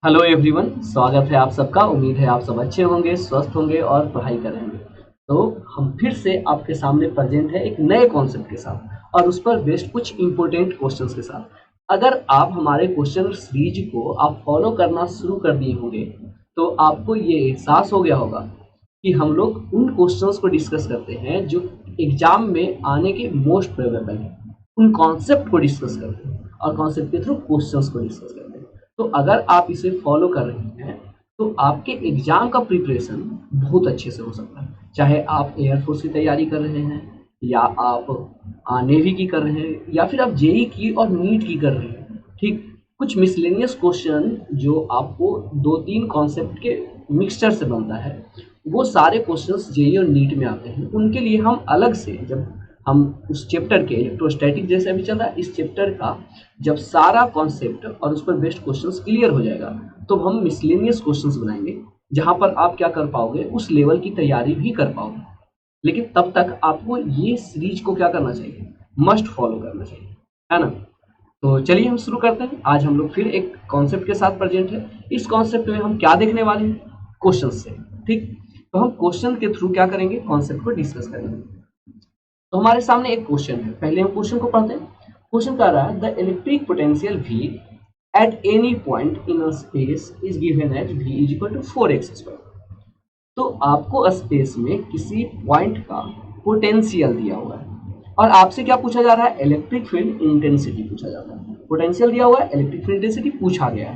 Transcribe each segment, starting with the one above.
Hello everyone, स्वागत है आप सबका। उम्मीद है आप सब अच्छे होंगे, स्वस्थ होंगे और पढ़ाई कर रहे होंगे। तो हम फिर से आपके सामने प्रेजेंट है एक नए कॉन्सेप्ट के साथ और उस पर बेस्ड कुछ इंपॉर्टेंट क्वेश्चंस के साथ। अगर आप हमारे क्वेश्चन सीरीज को आप फॉलो करना शुरू कर दिए होंगे तो आपको ये एहसास हो गया होगा कि हम लोग उन क्वेश्चंस को डिस्कस करते हैं जो एग्जाम में आने के मोस्ट प्रोबेबल है। उन कॉन्सेप्ट को डिस्कस करते हैं और कॉन्सेप्ट के थ्रू क्वेश्चंस को डिस्कस करते हैं। तो अगर आप इसे फॉलो कर रहे हैं तो आपके एग्जाम का प्रिपरेशन बहुत अच्छे से हो सकता है। चाहे आप एयरफोर्स की तैयारी कर रहे हैं या आप नेवी की कर रहे हैं या फिर आप जेई की और नीट की कर रहे हैं। ठीक, कुछ मिसलेनियस क्वेश्चन जो आपको दो तीन कॉन्सेप्ट के मिक्सचर से बनता है, वो सारे क्वेश्चंस जेई और नीट में आते हैं। उनके लिए हम अलग से, जब हम उस चैप्टर के इलेक्ट्रोस्टैटिक जैसे अभी चल रहा है, इस चैप्टर का जब सारा कॉन्सेप्ट और उस पर बेस्ड क्वेश्चंस क्लियर हो जाएगा तो हम मिसलेनियस क्वेश्चंस बनाएंगे जहां पर आप क्या कर पाओगे, उस लेवल की तैयारी भी कर पाओगे। लेकिन तब तक आपको ये सीरीज को क्या करना चाहिए, मस्ट फॉलो करना चाहिए, है ना। तो चलिए हम शुरू करते हैं। आज हम लोग फिर एक कॉन्सेप्ट के साथ प्रेजेंट है। इस कॉन्सेप्ट में हम क्या देखने वाले हैं, क्वेश्चन से। ठीक, तो हम क्वेश्चन के थ्रू क्या करेंगे, कॉन्सेप्ट को डिस्कस करेंगे। तो हमारे सामने एक क्वेश्चन है, पहले हम क्वेश्चन को पढ़ते हैं। क्वेश्चन कह रहा है the electric potential V at any point in a space is given at V is equal to 4x square। तो आपको स्पेस में किसी पॉइंट का पोटेंशियल दिया हुआ है और आपसे क्या पूछा जा रहा है, इलेक्ट्रिक फील्ड इंटेंसिटी पूछा जा रहा है। पोटेंशियल दिया हुआ है, इलेक्ट्रिक फील्ड इंटेंसिटी पूछा गया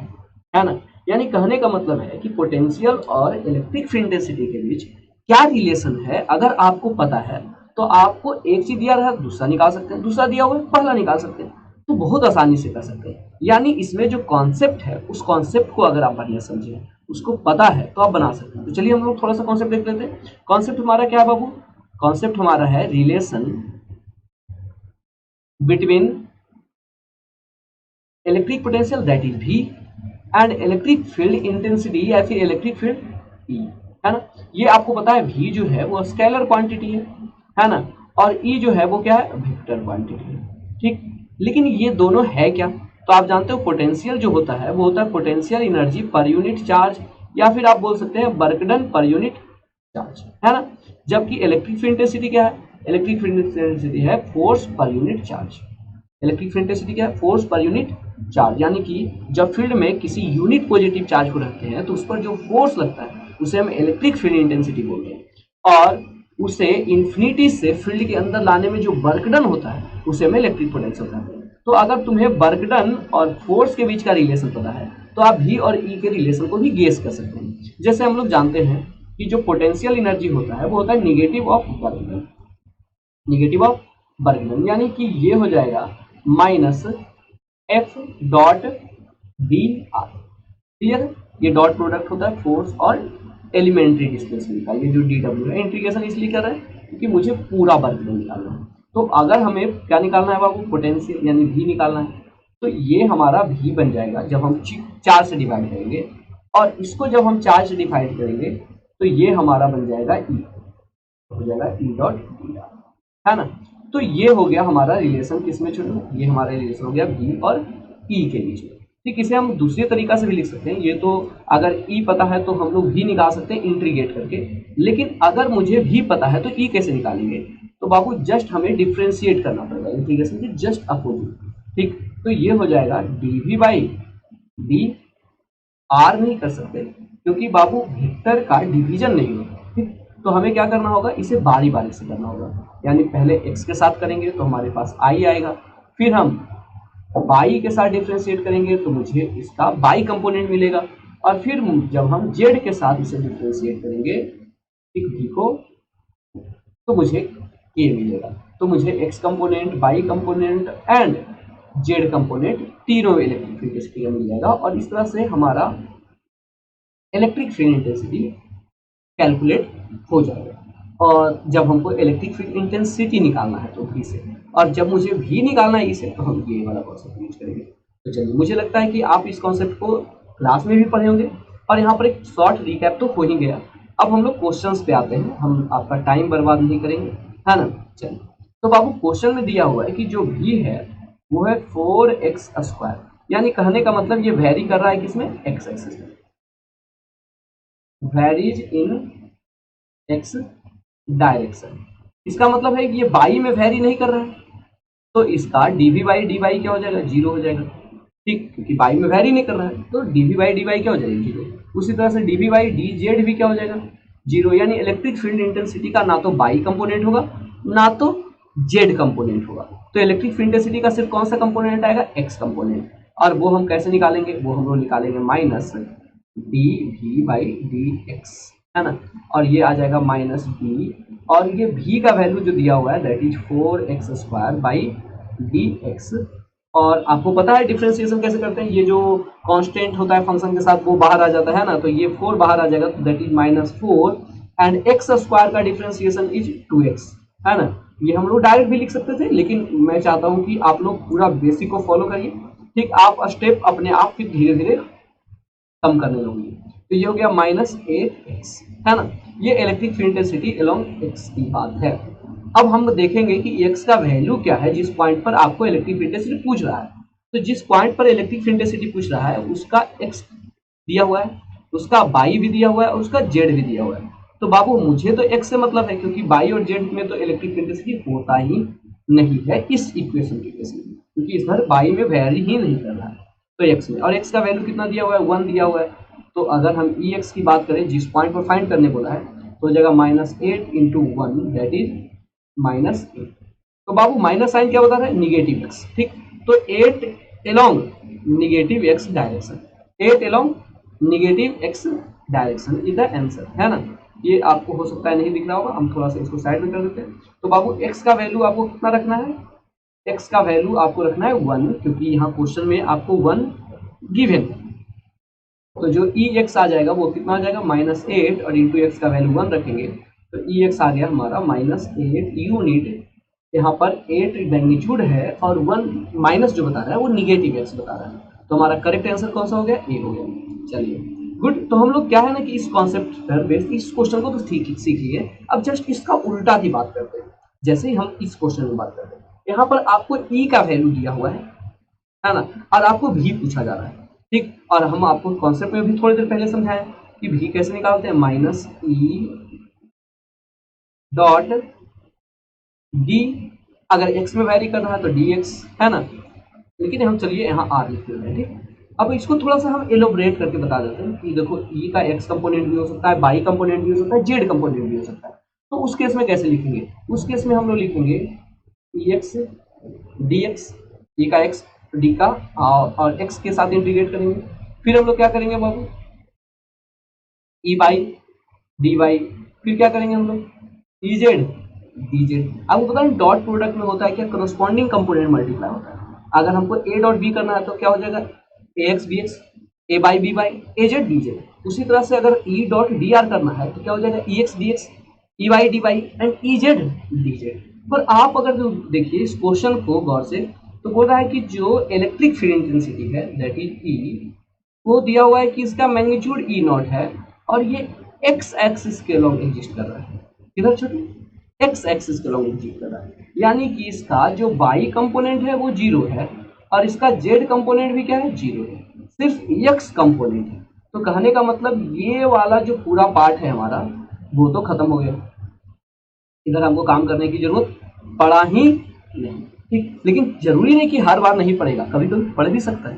है ना। यानी कहने का मतलब है कि पोटेंशियल और इलेक्ट्रिक फील्ड इंटेंसिटी के बीच क्या रिलेशन है, अगर आपको पता है तो आपको एक चीज दिया रहा है दूसरा निकाल सकते हैं, दूसरा दिया हुआ है पहला निकाल सकते हैं। तो बहुत आसानी से कर सकते हैं। यानी इसमें जो कॉन्सेप्ट है उस कॉन्सेप्ट को अगर आप बढ़िया समझे, उसको पता है तो आप बना सकते हैं। तो चलिए हम लोग थोड़ा सा कॉन्सेप्ट देख लेते हैं। कॉन्सेप्ट हमारा क्या है बाबू, कॉन्सेप्ट हमारा है relation between electric potential that is V and electric field intensity या फिर इलेक्ट्रिक फील्ड E, है ना। ये आपको पता है V जो है वो स्केलर क्वांटिटी है ना, और E जो है वो क्या है, वेक्टर क्वांटिटी है। ठीक, लेकिन ये दोनों है क्या, तो आप जानते हो पोटेंशियल जो होता है वो होता है potential energy per unit charge, या फिर आप बोल सकते हैं work done per unit charge, है ना। जबकि इलेक्ट्रिक फील्ड इंटेंसिटी क्या है, इलेक्ट्रिक फील्ड इंटेंसिटी है force per unit charge. Electric field intensity क्या है, फोर्स पर यूनिट चार्ज। यानी कि जब फील्ड में किसी यूनिट पॉजिटिव चार्ज को रखते हैं तो उस पर जो फोर्स लगता है उसे हम इलेक्ट्रिक फील्ड इंटेंसिटी बोलते हैं, और उसे इंफिनिटी से फील्ड के अंदर लाने में जो वर्क डन होता है उसे हम इलेक्ट्रिक पोटेंशियल कहते हैं। तो अगर तुम्हें वर्क डन और फोर्स के बीच का रिलेशन पता है तो आप V और E के रिलेशन को भी गेस कर सकते हैं। जैसे हम लोग जानते हैं कि जो पोटेंशियल एनर्जी होता है वो होता है negative of work done, negative of work done, यानी कि ये हो जाएगा minus F dot B R. Clear, ये डॉट प्रोडक्ट होता है फोर्स और एलिमेंट्री डिस्प्लेसमेंट का। ये जो DW है इंटीग्रेशन इसलिए कर रहे हैं क्योंकि मुझे पूरा वर्क डन निकालना है। तो अगर हमें क्या निकालना है बाबू, पोटेंशियल यानी V निकालना है, तो ये हमारा V बन जाएगा जब हम 4 से डिवाइड करेंगे, और इसको जब हम 4 से डिवाइड करेंगे तो ये हमारा बन जाएगा E, हो जाएगा E डॉट बी आर, है ना। तो ये हो गया हमारा रिलेशन किसमें छोड़ो, ये हमारा रिलेशन हो गया V और E के बीच में। ठीक, इसे हम दूसरे तरीका से भी लिख सकते हैं। ये तो अगर E पता है तो हम लोग V निकाल सकते हैं इंटीग्रेट करके, लेकिन अगर मुझे V पता है तो E कैसे निकालेंगे, तो बाबू जस्ट हमें डिफ्रेंशिएट करना पड़ेगा इंटीग्रेशन के जस्ट अपोजिट। ठीक, तो ये हो जाएगा dV बाई डी आर। नहीं कर सकते क्योंकि बाबू वेक्टर का डिवीजन नहीं होता। ठीक, तो हमें क्या करना होगा, इसे बारी बारी से करना होगा। यानी पहले x के साथ करेंगे तो हमारे पास i आएगा, फिर हम y के साथ डिफ्रेंशिएट करेंगे तो मुझे इसका y कंपोनेंट मिलेगा, और फिर जब हम z के साथ इसे डिफ्रेंशिएट करेंगे ठीक v को, तो मुझे k मिलेगा। तो मुझे x component, y component and z component तीनों इलेक्ट्रिक फील्ड इंटेंसिटी का मिल जाएगा, और इस तरह से हमारा इलेक्ट्रिक फील्ड इंटेंसिटी कैलकुलेट हो जाएगा। और जब हमको इलेक्ट्रिक फील्ड इंटेंसिटी निकालना है तो V से, और जब मुझे V निकालना है E से, तो हम ये वाला कॉन्सेप्ट यूज करेंगे। तो चलिए, मुझे लगता है कि आप इस कॉन्सेप्ट को क्लास में भी पढ़े होंगे और यहाँ पर एक शॉर्ट रिकैप तो हो ही गया। अब हम लोग क्वेश्चंस पे आते हैं, हम आपका टाइम बर्बाद नहीं करेंगे, है ना। चलिए, तो बाबू क्वेश्चन में दिया हुआ है कि जो V है वो है 4x स्क्वायर, यानी कहने का मतलब ये वेरी कर रहा है किसमें, एक्स एक्सिस में, वेरीज इन एक्स डायरेक्शन। इसका मतलब है कि ये बाई में वेरी नहीं कर रहा है, तो इसका डीवी बाई डी वाई क्या हो जाएगा, जीरो हो जाएगा। ठीक, क्योंकि बाई में वेरी नहीं कर रहा है तो डीवी बाई डी वाई क्या हो जाएगा, जीरो। उसी तरह से डीवी बाई डी जेड भी क्या हो जाएगा, जीरो। यानी इलेक्ट्रिक फील्ड इंटेंसिटी का ना तो बाई कंपोनेंट होगा ना तो जेड कंपोनेंट होगा। तो इलेक्ट्रिक फील्ड इंटेंसिटी का सिर्फ कौन सा कंपोनेंट आएगा, एक्स कंपोनेंट। और वो हम कैसे निकालेंगे, वो हम लोग निकालेंगे minus D V by D X, है ना। और ये आ जाएगा माइनस बी, और ये v का वैल्यू जो दिया हुआ है that is 4x² by D x. और आपको पता है डिफरेंशिएशन कैसे करते हैं, ये जो कांस्टेंट होता है फंक्शन के साथ वो बाहर आ जाता है ना, तो ये 4 बाहर आ जाएगा, तो दैट इज -4 एंड x² का डिफरेंशिएशन इज 2x, है ना। ये हम लोग डायरेक्ट भी लिख सकते थे, लेकिन मैं चाहता हूँ कि आप लोग पूरा बेसिक को फॉलो करिए। ठीक, आप स्टेप अपने आप फिर धीरे धीरे कम करने लगेंगे। तो ये हो गया -8x, है ना। ये electric field intensity along x की बात है। अब हम देखेंगे कि x का वैल्यू क्या है जिस पॉइंट पर आपको इलेक्ट्रिक फील्ड इंटेंसिटी पूछ रहा है। तो जिस पॉइंट पर इलेक्ट्रिक फील्ड इंटेंसिटी पूछ रहा है उसका x दिया हुआ है, उसका y भी दिया हुआ है और उसका z भी दिया हुआ है। तो बाबू मुझे तो x से मतलब है, क्योंकि y और z में तो इलेक्ट्रिक फील्ड इंटेंसिटी होता ही नहीं है इस इक्वेशन के केस में, क्योंकि इधर y में वेरी ही नहीं कर रहा है, तो x में। और x का वैल्यू कितना दिया हुआ है, 1 दिया हुआ है। तो अगर हम ex की बात करें जिस पॉइंट पर फाइंड करने बोला है, तो हो जाएगा -8 इंटू 1 दैट इज -8। तो बाबू माइनस साइन क्या बता रहा है, निगेटिव x। ठीक, तो 8 along negative x direction, 8 along negative x direction is the answer, है ना। ये आपको हो सकता है नहीं दिख रहा होगा, हम थोड़ा सा इसको साइड में कर देते हैं। तो बाबू x का वैल्यू आपको कितना रखना है, x का वैल्यू आपको रखना है 1, क्योंकि यहाँ क्वेश्चन में आपको 1 गिवन है। तो जो ex आ जाएगा वो कितना आ जाएगा, -8, और इंटू एक्स का वैल्यू 1 रखेंगे तो ex आ गया हमारा -8 यूनिट। यहाँ पर 8 मैग्नीट्यूड है और 1 माइनस जो बता रहा है वो निगेटिव एक्स बता रहा है, तो हमारा करेक्ट आंसर कौन सा हो गया, ए हो गया। चलिए गुड। तो हम लोग क्या है ना कि इस कॉन्सेप्ट पर बेस्ड इस क्वेश्चन को तो ठीक सीख लिए, अब जस्ट इसका उल्टा की बात करते हैं। जैसे ही हम इस क्वेश्चन में बात करते हैं, यहाँ पर आपको ई का वैल्यू दिया हुआ है ना, और आपको भी पूछा जा रहा है। ठीक, और हम आपको कॉन्सेप्ट में भी थोड़ी देर पहले समझाया कि भी कैसे निकालते हैं, -e डॉट डी, अगर x में वैरी कर रहा है तो dx, है ना। लेकिन हम चलिए यहाँ r लिख देते हैं। ठीक, अब इसको थोड़ा सा हम एलोबरेट करके बता देते हैं कि देखो e का x कंपोनेंट भी हो सकता है, y कंपोनेंट भी हो सकता है, z कंपोनेंट भी हो सकता है। तो उस केस में कैसे लिखेंगे, उस केस में हम लोग लिखेंगे ex dx, e का x d का और x के साथ इंटीग्रेट करेंगे। फिर हम लोग क्या करेंगे बाबू, e बाई dy, फिर क्या करेंगे हम लोग ez dz। आपको पता है डॉट प्रोडक्ट में होता है क्या, करस्पॉन्डिंग कंपोनेंट मल्टीप्लाई होता है। अगर हमको a डॉट b करना है तो क्या हो जाएगा, ax bx, a by b by az dz। उसी तरह से अगर e डॉट dr करना है तो क्या हो जाएगा, ex dx, e by dy and ez dz। पर आप अगर जो देखिए इस क्वेश्चन को गौर से, तो बोल रहा है कि जो इलेक्ट्रिक फील्ड इंटेंसिटी है दैट इज ई, वो दिया हुआ है कि इसका मैग्नीट्यूड ई नॉट है और ये एक्स एक्सिस के लॉन्ग एग्जिस्ट कर रहा है। किधर छोटे, एक्स एक्सिस के लॉन्ग एग्जिस्ट कर रहा है, यानी कि इसका जो बाई कंपोनेंट है वो 0 है और इसका जेड कंपोनेंट भी क्या है, 0 है, सिर्फ एक्स कंपोनेंट है। तो कहने का मतलब ये वाला जो पूरा पार्ट है हमारा वो तो खत्म हो गया, इधर हमको काम करने की जरूरत पड़ा ही नहीं। ठीक, लेकिन जरूरी नहीं कि हर बार नहीं पड़ेगा, कभी कभी पढ़ भी सकता है,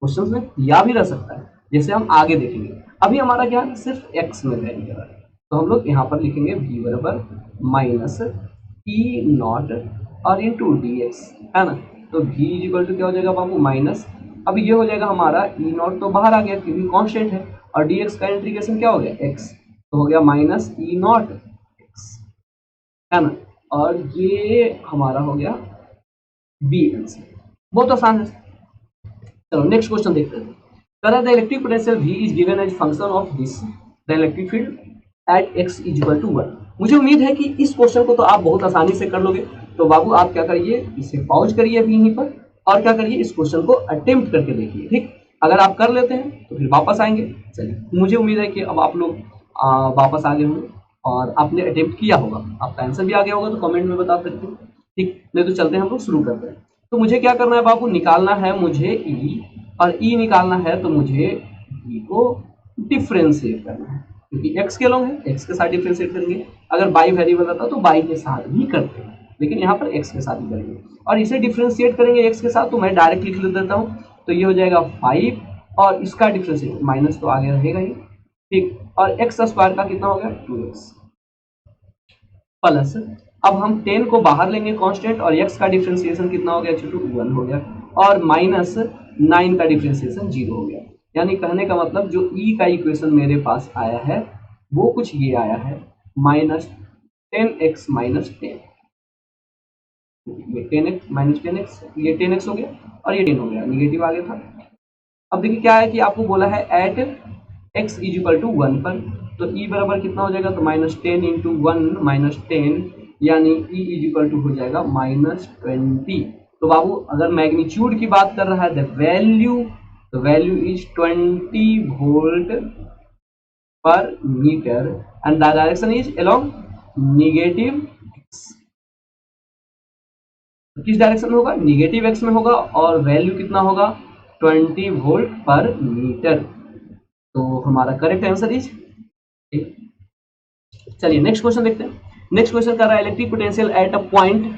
क्वेश्चन में दिया भी रह सकता है, जैसे हम आगे देखेंगे। अभी हमारा क्या है, सिर्फ x में वैल्यू कर रहा है, तो हम लोग यहाँ पर लिखेंगे v बराबर माइनस ई नॉट और इंटू डी एक्स, है ना। तो v इक्वल टू क्या हो जाएगा बाबू, माइनस, अब ये हो जाएगा हमारा ई नॉट तो बाहर आ गया क्योंकि कांस्टेंट है, और डी एक्स का इंटीग्रेशन क्या हो गया, x, तो हो गया माइनस ई नॉट एक्स, है ना। और ये हमारा हो गया बी आंसर, बहुत आसान है। चलो नेक्स्ट क्वेश्चन देखते हैं। कह the electric potential V is given as function of this the electric field at x is equal to 1। मुझे उम्मीद है कि इस क्वेश्चन को तो आप बहुत आसानी से कर लोगे। तो बाबू आप क्या करिए, इसे पॉज करिए अभी यहीं पर और क्या करिए, इस क्वेश्चन को अटेम्प्ट करके देखिए। ठीक, अगर आप कर लेते हैं तो फिर वापस आएंगे। चलिए मुझे उम्मीद है कि अब आप लोग वापस आ गए होंगे और आपने अटेम्प्ट किया होगा, आपका आंसर भी आ गया होगा, तो कमेंट में बता सकते हैं। ठीक, नहीं तो चलते हैं हम लोग शुरू करते हैं। तो मुझे क्या करना है बाबू, निकालना है मुझे ई और ई निकालना है तो मुझे v को डिफ्रेंशिएट करना है, क्योंकि x के लॉन्ग है, x के साथ डिफ्रेंशिएट करेंगे। अगर बाई वेरिएबल रहता तो बाई के साथ भी करते हैं, लेकिन यहाँ पर x के साथ ही करेंगे। और इसे डिफ्रेंशिएट करेंगे x के साथ, तो मैं डायरेक्ट लिख देता हूँ, तो ये हो जाएगा 5 और इसका डिफ्रेंशिएट माइनस तो आगे रहेगा ही, ठीक। और x स्क्वायर का कितना हो गया 2x प्लस, अब हम 10 को बाहर लेंगे कांस्टेंट, और x का डिफरेंशिएशन कितना हो गया छोटू 1 हो गया, और माइनस 9 का डिफरेंशिएशन 0 हो गया। यानी कहने का मतलब जो e का इक्वेशन मेरे पास आया है वो कुछ ये आया है, माइनस 10x माइनस 10, ये 10x माइनस 10x, ये 10x हो गया और ये 10 हो गया, निगेटिव आ गया था। अब देखिए क्या है कि आपको बोला है at x is equal to 1 पर, तो e बराबर कितना हो जाएगा, तो माइनस 10 इंटू 1 माइनस 10, यानी e इज इक्वल टू हो जाएगा माइनस 20। तो बाबू अगर मैग्नीट्यूड की बात कर रहा है the value is 20 volt per meter and the direction is along negative x। किस डायरेक्शन में होगा, निगेटिव x में होगा, और वैल्यू कितना होगा 20 वोल्ट पर मीटर। तो हमारा करेक्ट आंसर इज, चलिए नेक्स्ट क्वेश्चन देखते हैं। नेक्स्ट क्वेश्चन कर रहा है electric potential at a point.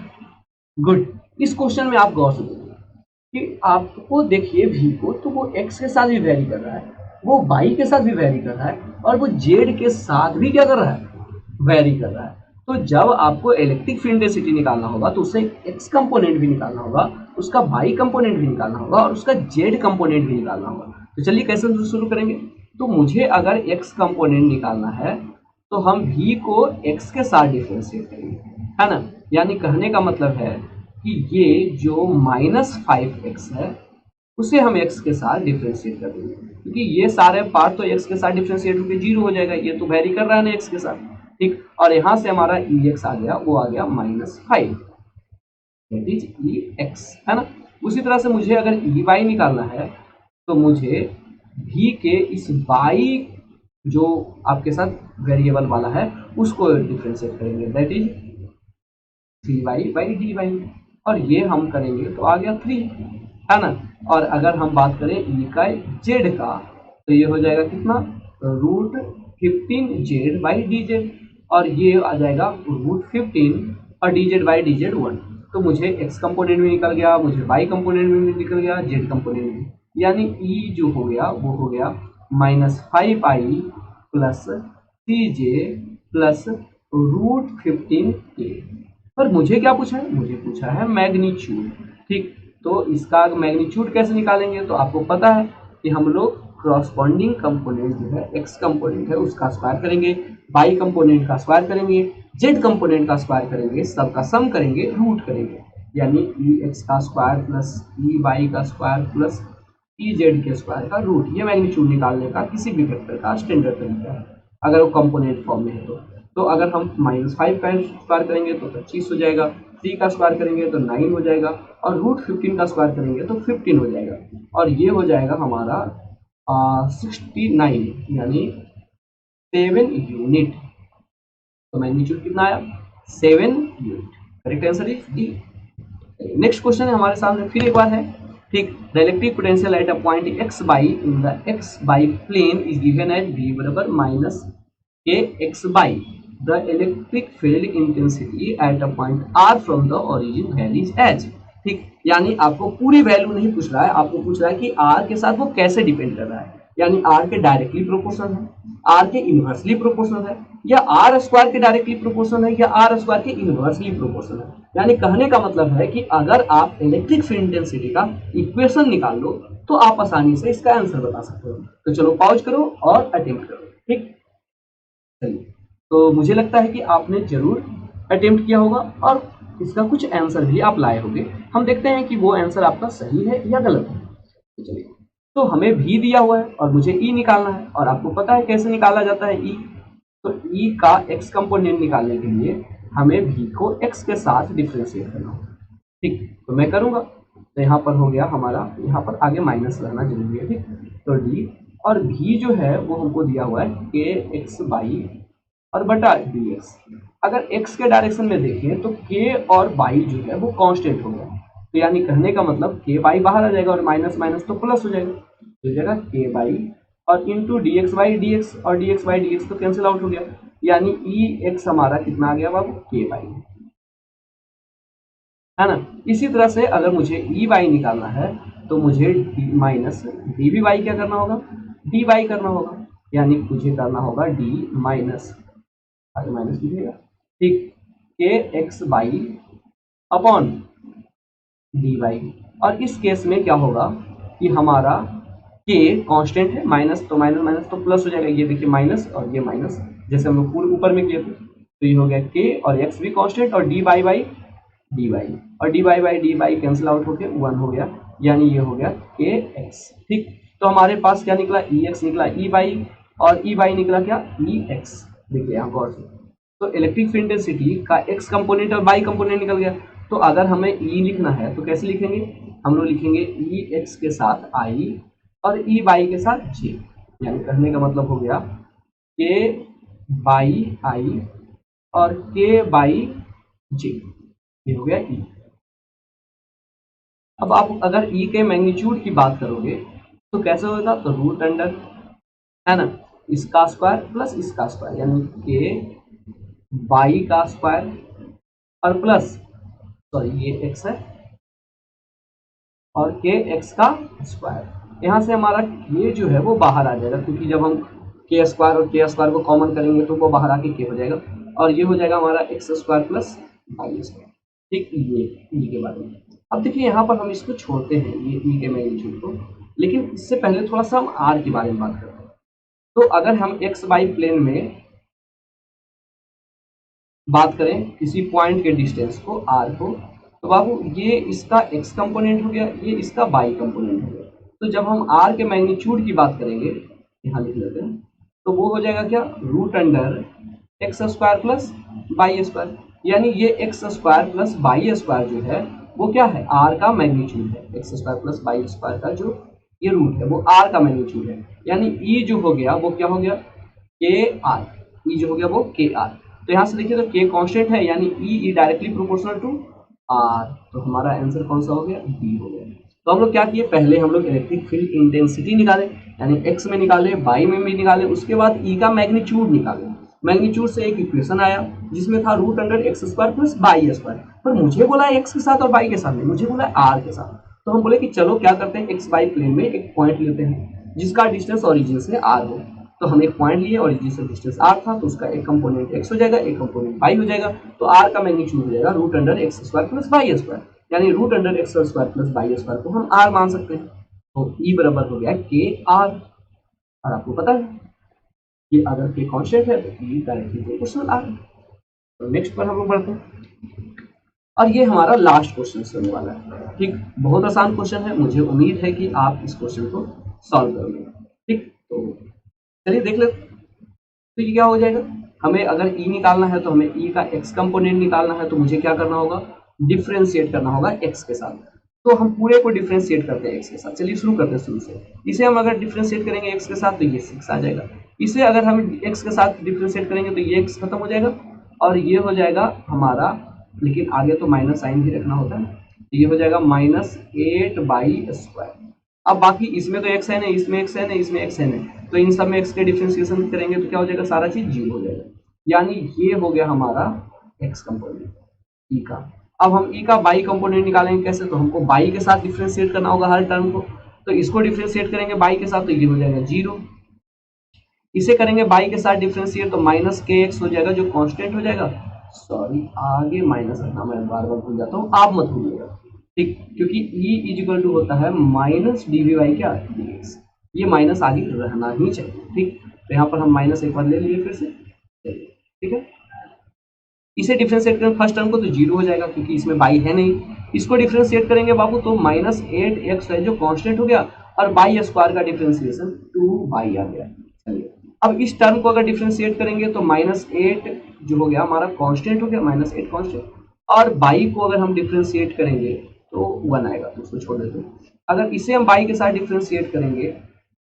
Good, इस क्वेश्चन में आप गौर से देखिए कि आपको देखिए v को, तो वो x के साथ भी वेरी कर रहा है, वो y के साथ भी वेरी कर रहा है, और वो z के साथ भी क्या कर रहा है, वेरी कर रहा है। तो जब आपको इलेक्ट्रिक फील्ड डेंसिटी निकालना होगा तो उससे x कंपोनेंट भी निकालना होगा, उसका y कंपोनेंट भी निकालना होगा, और उसका z कंपोनेंट भी निकालना होगा। तो चलिए कैसे शुरू करेंगे। तो मुझे अगर x कंपोनेंट निकालना है तो हम v को x के साथ डिफरेंशिएट करेंगे, है ना। यानी कहने का मतलब है कि ये जो माइनस 5x है उसे हम x के साथ डिफरेंशिएट कर देंगे, क्योंकि ये सारे पार्ट तो x के साथ डिफरेंशिएट होकर 0 हो जाएगा, ये तो वेरी कर रहा है ना x के साथ, ठीक। और यहाँ से हमारा ex आ गया, वो आ गया माइनस 5, दैट इज ex, है ना। उसी तरह से मुझे अगर ey निकालना है तो मुझे v के इस y जो आपके साथ वेरिएबल वाला है उसको डिफरेंशिएट करेंगे, that is 3y by dy, और ये हम करेंगे तो आ गया 3, है ना। और अगर हम बात करें ई का जेड का, तो ये हो जाएगा कितना, रूट 15z बाई dz, और ये आ जाएगा रूट 15 और dz बाई dz 1। तो मुझे x कंपोनेंट भी निकल गया, मुझे y कंपोनेंट भी निकल गया, z कंपोनेंट भी, यानी e जो हो गया वो हो गया minus 5i plus 3j plus root 15a। पर मुझे क्या पूछा है, मुझे पूछा है मैग्नीट्यूड, ठीक। तो इसका मैग्नीट्यूड कैसे निकालेंगे, तो आपको पता है कि हम लोग क्रॉसपॉन्डिंग कंपोनेंट जो है x कंपोनेंट है उसका स्क्वायर करेंगे, y कंपोनेंट का स्क्वायर करेंगे, z कंपोनेंट का स्क्वायर करेंगे, सबका सम करेंगे, रूट करेंगे, यानी x का स्क्वायर प्लस y का स्क्वायर प्लस z के स्क्वायर का रूट। ये मैग्नीट्यूड निकालने का किसी भी वेक्टर का स्टैंडर्ड तरीका है अगर वो कंपोनेंट फॉर्म में है तो अगर हम -5 का स्क्वायर करेंगे तो 25 हो जाएगा, 3 का स्क्वायर करेंगे तो 9 हो जाएगा, और रूट 15 का स्क्वायर करेंगे तो 15 हो जाएगा, और ये हो जाएगा हमारा 69, यानी 7 यूनिट। तो मैग्नीट्यूड कितना आया, 7 unit. Correct answer is D. Next question है हमारे सामने फिर एक बार है, ठीक। The electric potential at a point x by in the x by plane is given as v बराबर minus K x by the electric field intensity at a पॉइंट r from the origin varies as, ठीक। यानी आपको पूरी value नहीं पूछ रहा है, आपको पूछ रहा है कि r के साथ वो कैसे डिपेंड कर रहा है, यानी r के डायरेक्टली प्रोपोर्शनल है, r के इनवर्सली प्रोपोर्शनल है, या r स्क्वायर के डायरेक्टली प्रोपोर्शनल है, या r स्क्वायर के इनवर्सली प्रोपोर्शनल है। यानी कहने का मतलब है कि अगर आप इलेक्ट्रिक फील्ड इंटेंसिटी का इक्वेशन निकाल लो तो आप आसानी से इसका आंसर बता सकते हो। तो चलो पॉज करो और अटेम्प्ट करो, ठीक। चलिए, तो मुझे लगता है कि आपने जरूर अटेम्प्ट किया होगा और इसका कुछ आंसर भी आप लाए होंगे। हम देखते हैं कि वो आंसर आपका सही है या गलत है। तो चलिए, तो हमें v दिया हुआ है और मुझे e निकालना है, और आपको पता है कैसे निकाला जाता है e। तो e का x कंपोनेंट निकालने के लिए हमें v को x के साथ डिफरेंशिएट करना होगा, ठीक। तो मैं करूंगा, तो यहाँ पर हो गया हमारा, यहाँ पर आगे माइनस रहना जरूरी है, ठीक। तो d और v जो है वो हमको दिया हुआ है के एक्स बाई और बटा dx। अगर x के डायरेक्शन में देखें तो k और y जो है वो कांस्टेंट हो गया, तो यानी कहने का मतलब के बाई बाहर आ जाएगा और माइनस माइनस तो प्लस हो जाएगा, तो जाएगा के बाई और into d x by D x, और d x by D x तो कैंसिल आउट हो गया, यानी ई एक्स हमारा कितना आ गया बाबू, के बाई, है ना। इसी तरह से अगर मुझे ई वाई निकालना है तो मुझे माइनस डी वी वाई क्या करना होगा, डी वाई करना होगा, यानी मुझे करना होगा डी माइनस, आगे माइनस लीजिएगा, ठीक, K X by upon D Y. और इस केस में क्या होगा कि हमारा के कांस्टेंट है, माइनस तो माइनस माइनस तो प्लस हो जाएगा, ये देखिए माइनस और ये माइनस, जैसे हम लोग पूरे ऊपर में किए थे, तो ये हो गया के और एक्स भी कांस्टेंट और d by by d Y, और d by by d y cancel out होकर 1 हो गया, यानी ये हो गया के एक्स, ठीक। तो हमारे पास क्या निकला, ई एक्स निकला, ई वाई, और ई वाई निकला क्या, ई एक्स। देखिए यहाँ गौर से, तो इलेक्ट्रिक फील्ड डेंसिटी का एक्स कंपोनेंट और वाई कंपोनेंट निकल गया। तो अगर हमें ई लिखना है तो कैसे लिखेंगे, हम लोग लिखेंगे ई एक्स के साथ आई और ई वाई के साथ जे, यानी कहने का मतलब हो गया के बाई आई और के बाई जे, ये हो गया ई। अब आप अगर ई के मैग्नीट्यूड की बात करोगे तो कैसे होगा, तो रूट अंडर, है ना, इसका स्क्वायर प्लस इसका स्क्वायर, यानी के बाई का स्क्वायर और प्लस, सॉरी ये एक्स है, और के एक्स का स्क्वायर। यहाँ से हमारा के जो है वो बाहर आ जाएगा, क्योंकि जब हम के स्क्वायर और के स्क्वायर को कॉमन करेंगे तो वो बाहर आके के हो जाएगा, और ये हो जाएगा हमारा X square plus Y square, ठीक। ये ई के बारे में। अब देखिए यहाँ पर हम इसको छोड़ते हैं, ये ई के मैग्नीट्यूड को, लेकिन इससे पहले थोड़ा सा हम आर के बारे में बात करते हैं। तो अगर हम एक्स वाई प्लेन में बात करें किसी पॉइंट के डिस्टेंस को आर को, तो बाबू ये इसका एक्स कंपोनेंट हो गया, ये इसका वाई कंपोनेंट हो गया। तो जब हम आर के मैग्नीट्यूड की बात करेंगे, यहाँ लिख लेते हैं, तो वो हो जाएगा क्या, root under x square plus Y square, यानी ये X square plus Y square जो है वो क्या है, आर का मैग्नीट्यूड है। X square plus Y square का जो ये रूट है वो आर का मैग्नीट्यूड है, यानी ई जो हो गया वो क्या हो गया, के आर, ई जो हो गया वो के आर। तो यहाँ से देखिए तो के कांस्टेंट है, यानी E directly proportional to R, तो हमारा आंसर कौन सा हो गया, बी हो गया। तो हम लोग क्या किए, पहले हम लोग इलेक्ट्रिक फील्ड इंटेंसिटी निकाले, यानी एक्स में निकाले, वाई में भी निकाले, उसके बाद ई का मैग्नीट्यूड निकाले। मैग्नीट्यूड से एक इक्वेशन आया जिसमें था root under x square plus Y square, पर मुझे बोला एक्स के साथ और वाई के साथ नहीं, मुझे बोला आर के साथ। तो हम बोले कि चलो क्या करते हैं, एक्स वाई प्लेन में एक पॉइंट लेते हैं जिसका डिस्टेंस ओरिजिन से आर हो। तो हम एक पॉइंट लिए, ओरिजिन से डिस्टेंस आर था, तो उसका एक कंपोनेंट एक्स हो जाएगा, एक कंपोनेंट वाई हो जाएगा, तो आर का मैग्नीट्यूड हो जाएगा root under x square plus Y square, यानी root under x square plus Y square को हम आर मान सकते हैं। तो ई बराबर हो गया के आर, और आपको पता है कि अगर के कांस्टेंट है तो ई डायरेक्टली प्रोपोर्शनल आर। तो नेक्स्ट पर हम लोग बढ़ते हैं, और ये हमारा लास्ट क्वेश्चन होने वाला है, ठीक। बहुत आसान क्वेश्चन है, मुझे उम्मीद है कि आप इस क्वेश्चन को सॉल्व करोगे, ठीक। तो चलिए देख लेते। तो ये क्या हो जाएगा, हमें अगर ई निकालना है तो हमें ई का एक्स कंपोनेंट निकालना है, तो मुझे क्या करना होगा, डिफरेंशिएट करना होगा एक्स के साथ। तो हम पूरे को डिफरेंशिएट करते हैं एक्स के साथ। चलिए शुरू करते हैं शुरू से। इसे हम अगर डिफरेंशिएट करेंगे एक्स के साथ तो ये 6 आ जाएगा। इसे अगर हम एक्स के साथ डिफरेंशिएट करेंगे तो ये एक्स खत्म हो जाएगा और ये हो जाएगा हमारा, लेकिन आगे तो माइनस साइन भी रखना होता है, तो ये हो जाएगा -8/²। अब बाकी इसमें तो एक्स है नहीं, इसमें एक्स है नहीं, इसमें एक्स है नहीं, तो इन सब में एक्स के डिफरेंशिएशन करेंगे तो क्या हो जाएगा, सारा चीज 0 हो जाएगा। यानी ये हो गया हमारा एक्स कंपोनेंट ई का। अब हम ई का बाई कंपोनेंट निकालेंगे कैसे, तो हमको बाई के साथ डिफरेंशिएट करना होगा हर टर्म को। तो इसको डिफरेंशिएट करेंगे बाई के साथ तो ये हो जाएगा 0। इसे करेंगे बाई के साथ डिफरेंशिएट तो -kx हो जाएगा जो कांस्टेंट हो जाएगा। सॉरी आगे माइनस रखना, मैं बार बार भूल जाता हूँ, आप मत भूलिएगा, ठीक, क्योंकि ई इक्वल टू होता है -dv क्या dx, ये माइनस आगे रहना ही चाहिए, ठीक। तो यहाँ पर हम माइनस एक बार ले लिए फिर से, ठीक है। इसे डिफरेंशिएट करें फर्स्ट टर्म को तो 0 हो जाएगा क्योंकि इसमें बाई है नहीं। इसको डिफरेंशिएट करेंगे बाबू तो -8x है जो कांस्टेंट हो गया और बाई स्क्वायर का डिफरेंशिएशन 2y आ गया। चलिए अब इस टर्म को अगर डिफरेंशिएट करेंगे तो -8 जो हो गया हमारा कांस्टेंट हो गया, -8 कांस्टेंट, और बाई को अगर हम डिफरेंशिएट करेंगे तो 1 आएगा, तो उसको छोड़ देते हैं। अगर इसे हम बाई के साथ डिफरेंशिएट करेंगे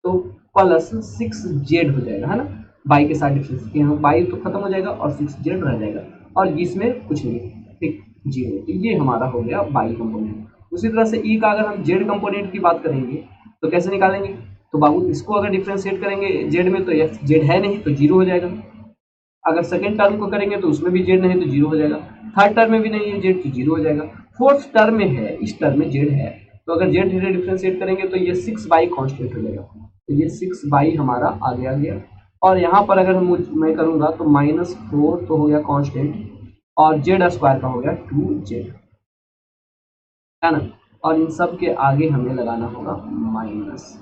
तो +6z हो जाएगा, है ना। बाई के साथ डिफरेंशिएट यहाँ बाई तो खत्म हो जाएगा और 6z रह जाएगा और इसमें कुछ नहीं, ठीक 0। तो ये हमारा हो गया बाई कंपोनेंट। उसी तरह से ई का अगर हम जेड कंपोनेंट की बात करेंगे तो कैसे निकालेंगे, तो बाबू इसको अगर डिफ्रेंशिएट करेंगे जेड में तो एक्स जेड है नहीं तो जीरो हो जाएगा। अगर सेकेंड टर्म को करेंगे तो उसमें भी जेड नहीं तो जीरो हो जाएगा। थर्ड टर्म में भी नहीं है जेड तो जीरो हो जाएगा। फोर्थ टर्म में है, इस टर्म में जेड है, तो अगर जेड डिफ्रेंशिएट करेंगे तो ये 6 कांस्टेंट हो जाएगा। तो ये 6 हमारा आगे आ गया। और यहाँ पर अगर मैं करूँगा तो -4 तो हो गया कांस्टेंट और जेड स्क्वायर का हो गया 2z, है ना। और इन सब के आगे हमें लगाना होगा माइनस।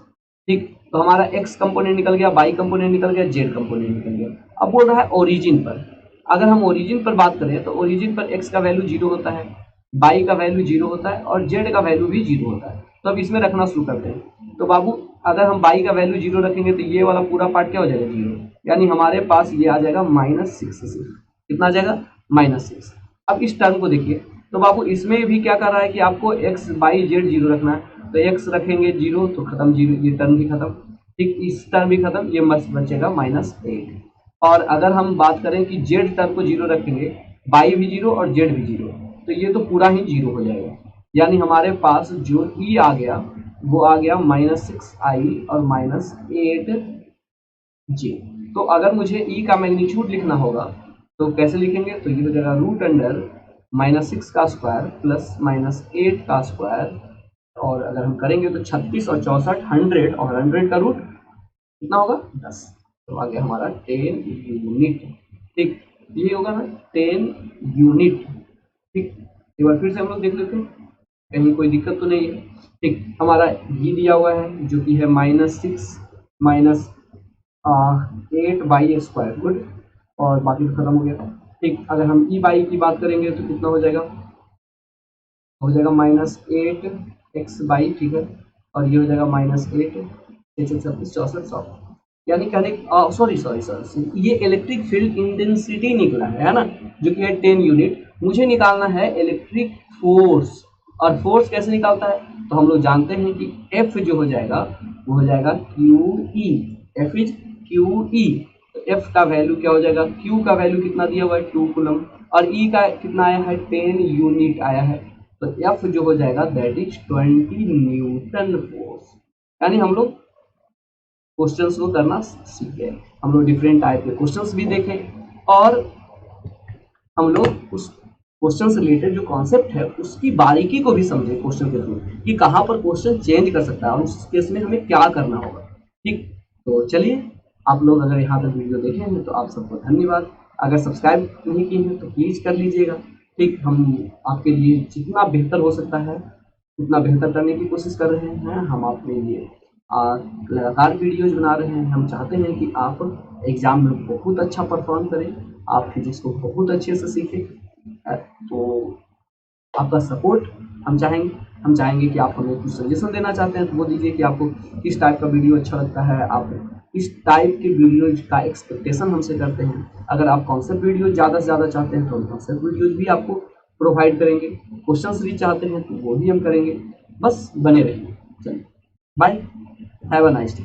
ठीक, तो हमारा x कंपोनेंट निकल गया, y कंपोनेंट निकल गया, z कंपोनेंट निकल गया। अब बोल रहा है ओरिजिन पर। अगर हम ओरिजिन पर बात करें तो ओरिजिन पर x का वैल्यू 0 होता है, y का वैल्यू 0 होता है और z का वैल्यू भी 0 होता है। तो अब इसमें रखना शुरू करते हैं। तो बाबू अगर हम y का वैल्यू 0 रखेंगे तो ये वाला पूरा पार्ट क्या हो जाएगा 0, यानी हमारे पास ये आ जाएगा -6। कितना आ जाएगा -6। अब इस टर्म को देखिए, तो बाबू इसमें भी क्या कर रहा है कि आपको x y z 0 रखना है। तो x रखेंगे 0 तो खत्म, 0 ये टर्म भी खत्म। ठीक, इस टर्म भी खत्म, ये बचेगा -8। और अगर हम बात करें कि z टर्म को 0 रखेंगे, y भी 0 और z भी 0, तो ये तो पूरा ही 0 हो जाएगा। यानी हमारे पास जो e आ गया वो आ गया -6i और -8j। तो अगर मुझे e का मैग्नीट्यूड लिखना होगा तो कैसे लिखेंगे, तो ये हो जाएगा √6 का स्क्वायर प्लस -8 का स्क्वायर। और अगर हम करेंगे तो 36 और 64 100 और 100 का रूट कितना होगा 10। तो आ गया हमारा 10 यूनिट। ठीक, ये होगा ना 10 यूनिट। ठीक, एक बार फिर से हम लोग देख लेते हैं कहीं कोई दिक्कत तो नहीं है। ठीक, हमारा ये दिया हुआ है जो कि है -6 -8/² गुड, और बाकी तो खत्म हो गया। ठीक, अगर हम ई बाई की बात करेंगे तो कितना हो जाएगा -8x/, ठीक है, और ये हो जाएगा -8 636 64 100। यानी कहने सॉरी ये इलेक्ट्रिक फील्ड इंटेंसिटी निकला है ना, जो कि है 10 यूनिट। मुझे निकालना है इलेक्ट्रिक फोर्स, और फोर्स कैसे निकालता है, तो हम लोग जानते हैं कि F जो हो जाएगा वो हो जाएगा QE। F is QE। तो F का वैल्यू क्या हो जाएगा, Q का वैल्यू कितना दिया हुआ है 2 कूलम, और E का कितना आया है 10 यूनिट आया है। तो F जो हो जाएगा दैट इज 20 न्यूटन फोर्स। यानी हम लोग क्वेश्चंस को करना सीखे, हम लोग डिफरेंट टाइप के क्वेश्चंस भी देखें और हम लोग उस क्वेश्चन से रिलेटेड जो कॉन्सेप्ट है उसकी बारीकी को भी समझे क्वेश्चन के थ्रू कि कहाँ पर क्वेश्चन चेंज कर सकता है और उस केस में हमें क्या करना होगा। ठीक, तो चलिए, आप लोग अगर यहाँ तक वीडियो देखे हैं तो आप सबको धन्यवाद। अगर सब्सक्राइब नहीं किए हैं तो प्लीज़ कर लीजिएगा। ठीक, हम आपके लिए जितना बेहतर हो सकता है उतना बेहतर करने की कोशिश कर रहे हैं। हम आपके लिए लगातार वीडियोज बना रहे हैं। हम चाहते हैं कि आप एग्ज़ाम में बहुत अच्छा परफॉर्म करें, आप फिजिक्स को बहुत अच्छे से सीखें। तो आपका सपोर्ट हम चाहेंगे कि आप हमें कुछ सजेशन देना चाहते हैं तो वो दीजिए कि आपको किस टाइप का वीडियो अच्छा लगता है, आप किस टाइप के वीडियो का एक्सपेक्टेशन हमसे करते हैं। अगर आप कॉन्सेप्ट वीडियो ज़्यादा से ज़्यादा चाहते हैं तो हम कॉन्सेप्ट वीडियोज भी आपको प्रोवाइड करेंगे। क्वेश्चंस भी चाहते हैं तो वो भी हम करेंगे। बस बने रहिए। चलिए, bye, have a nice day.